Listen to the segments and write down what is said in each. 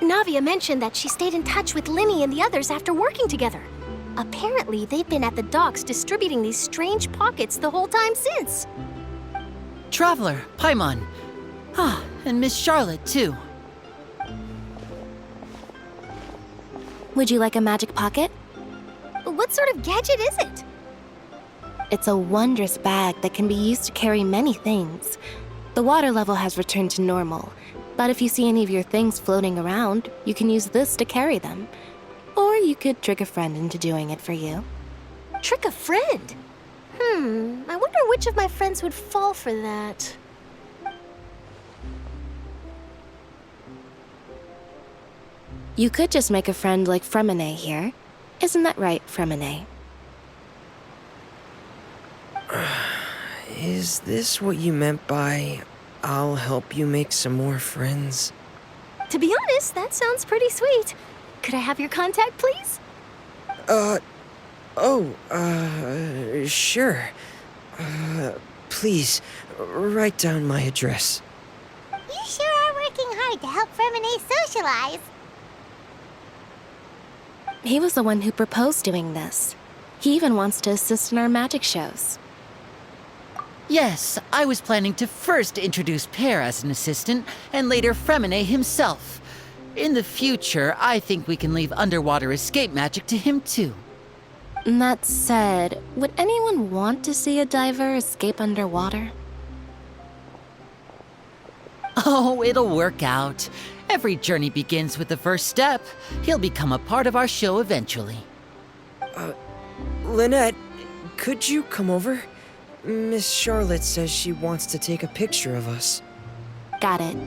Navia mentioned that she stayed in touch with Linny and the others after working together. Apparently, they've been at the docks distributing these strange pockets the whole time since. Traveler, Paimon. And Miss Charlotte, too. Would you like a magic pocket? What sort of gadget is it? It's a wondrous bag that can be used to carry many things. The water level has returned to normal, but if you see any of your things floating around, you can use this to carry them. Or you could trick a friend into doing it for you. Trick a friend? I wonder which of my friends would fall for that. You could just make a friend like Fremine here. Isn't that right, Fremine? Is this what you meant by, I'll help you make some more friends? To be honest, that sounds pretty sweet. Could I have your contact, please? Sure. Please, write down my address. You sure are working hard to help Fremine socialize. He was the one who proposed doing this. He even wants to assist in our magic shows. Yes, I was planning to first introduce Pear as an assistant, and later Fremine himself. In the future, I think we can leave underwater escape magic to him too. That said, would anyone want to see a diver escape underwater? Oh, it'll work out. Every journey begins with the first step. He'll become a part of our show eventually. Lynette, could you come over? Miss Charlotte says she wants to take a picture of us. Got it.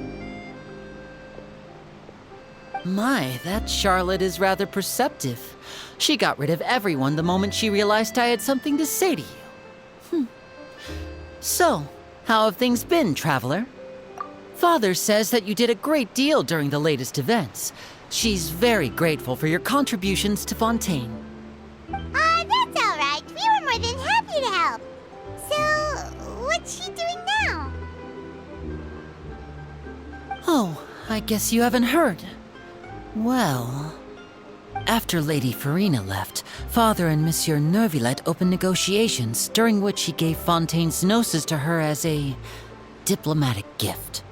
My, that Charlotte is rather perceptive. She got rid of everyone the moment she realized I had something to say to you. So, how have things been, Traveler? Father says that you did a great deal during the latest events. She's very grateful for your contributions to Fontaine. That's all right. We were more than happy to help. So, what's she doing now? Oh, I guess you haven't heard. Well, after Lady Farina left, Father and Monsieur Neuvillette opened negotiations, during which he gave Fontaine's gnosis to her as a diplomatic gift.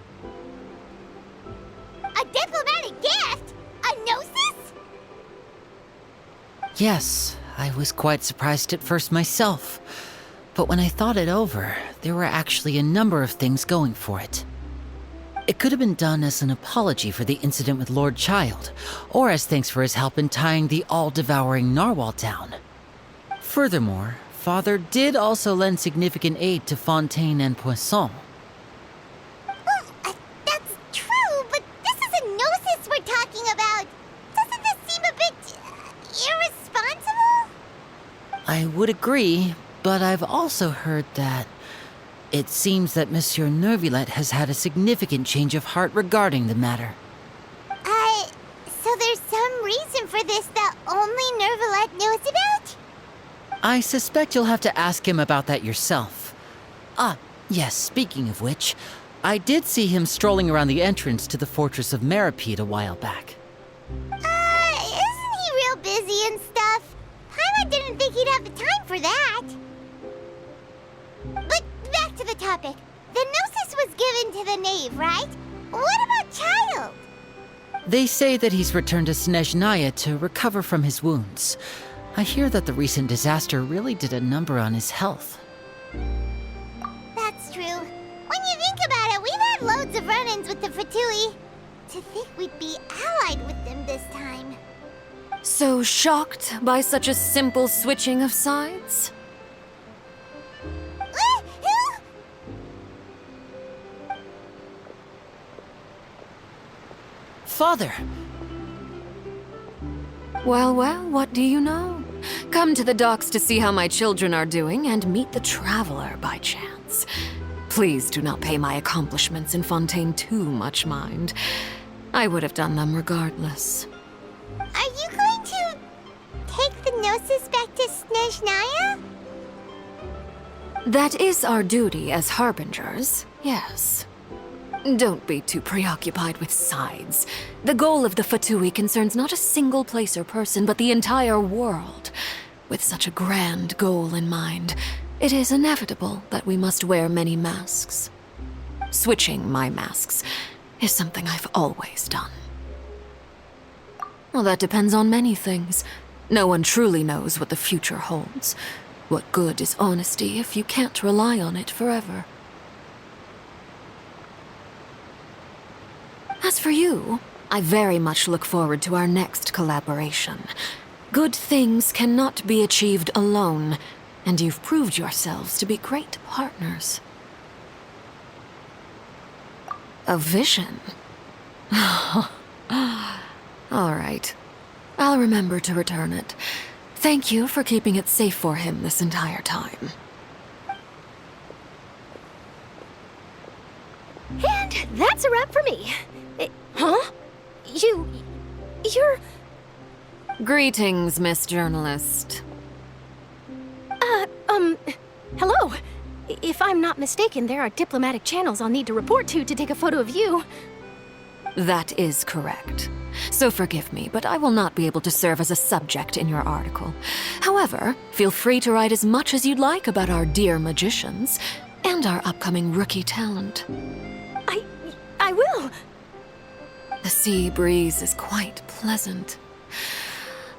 A diplomatic gift? A gnosis? Yes, I was quite surprised at first myself. But when I thought it over, there were actually a number of things going for it. It could have been done as an apology for the incident with Lord Child, or as thanks for his help in tying the all-devouring narwhal down. Furthermore, Father did also lend significant aid to Fontaine and Poisson. Well, that's true, but this is a gnosis we're talking about. Doesn't this seem a bit irresponsible? I would agree, but I've also heard that it seems that Monsieur Neuvillette has had a significant change of heart regarding the matter. So there's some reason for this that only Neuvillette knows about? I suspect you'll have to ask him about that yourself. Yes, speaking of which, I did see him strolling around the entrance to the Fortress of Meripede a while back. Isn't he real busy and stuff? Paimon didn't think he'd have the time for that. But back to the topic. The gnosis was given to the knave, right? What about Child? They say that he's returned to Snezhnaya to recover from his wounds. I hear that the recent disaster really did a number on his health. That's true. When you think about it, we've had loads of run-ins with the Fatui. To think we'd be allied with them this time. So shocked by such a simple switching of sides? Father! Well, what do you know? Come to the docks to see how my children are doing and meet the Traveler by chance. Please do not pay my accomplishments in Fontaine too much mind. I would have done them regardless. Are you going to take the Gnosis back to Snezhnaya? That is our duty as harbingers, yes. Don't be too preoccupied with sides. The goal of the Fatui concerns not a single place or person, but the entire world. With such a grand goal in mind, it is inevitable that we must wear many masks. Switching my masks is something I've always done. Well, that depends on many things. No one truly knows what the future holds. What good is honesty if you can't rely on it forever? As for you, I very much look forward to our next collaboration. Good things cannot be achieved alone, and you've proved yourselves to be great partners. A vision? All right. I'll remember to return it. Thank you for keeping it safe for him this entire time. And that's a wrap for me. Huh? You're... Greetings, Miss Journalist. Hello. If I'm not mistaken, there are diplomatic channels I'll need to report to take a photo of you. That is correct. So forgive me, but I will not be able to serve as a subject in your article. However, feel free to write as much as you'd like about our dear magicians and our upcoming rookie talent. I will. The sea breeze is quite pleasant.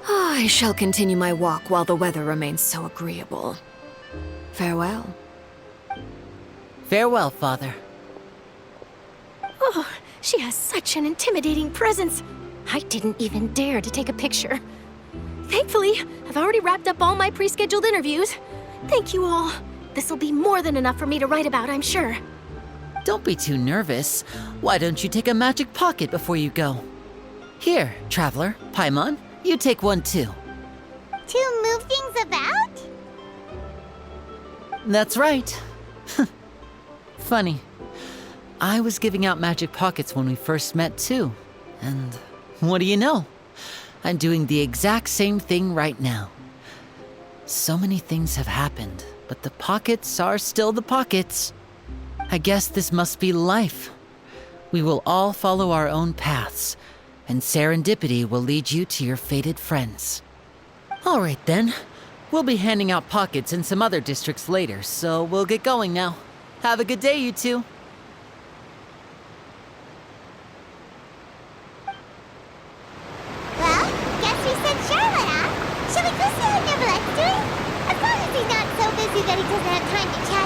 I shall continue my walk while the weather remains so agreeable. Farewell. Farewell, Father. Oh, she has such an intimidating presence. I didn't even dare to take a picture. Thankfully, I've already wrapped up all my pre-scheduled interviews. Thank you all. This'll be more than enough for me to write about, I'm sure. Don't be too nervous. Why don't you take a magic pocket before you go? Here, Traveler, Paimon, you take one too. To move things about? That's right. Funny. I was giving out magic pockets when we first met too. And what do you know? I'm doing the exact same thing right now. So many things have happened, but the pockets are still the pockets. I guess this must be life. We will all follow our own paths, and serendipity will lead you to your fated friends. All right then. We'll be handing out pockets in some other districts later, so we'll get going now. Have a good day, you two. Well, guess we sent Charlotte off. Shall we go see how Neverlette's doing? As long as he's not so busy that he doesn't have time to chat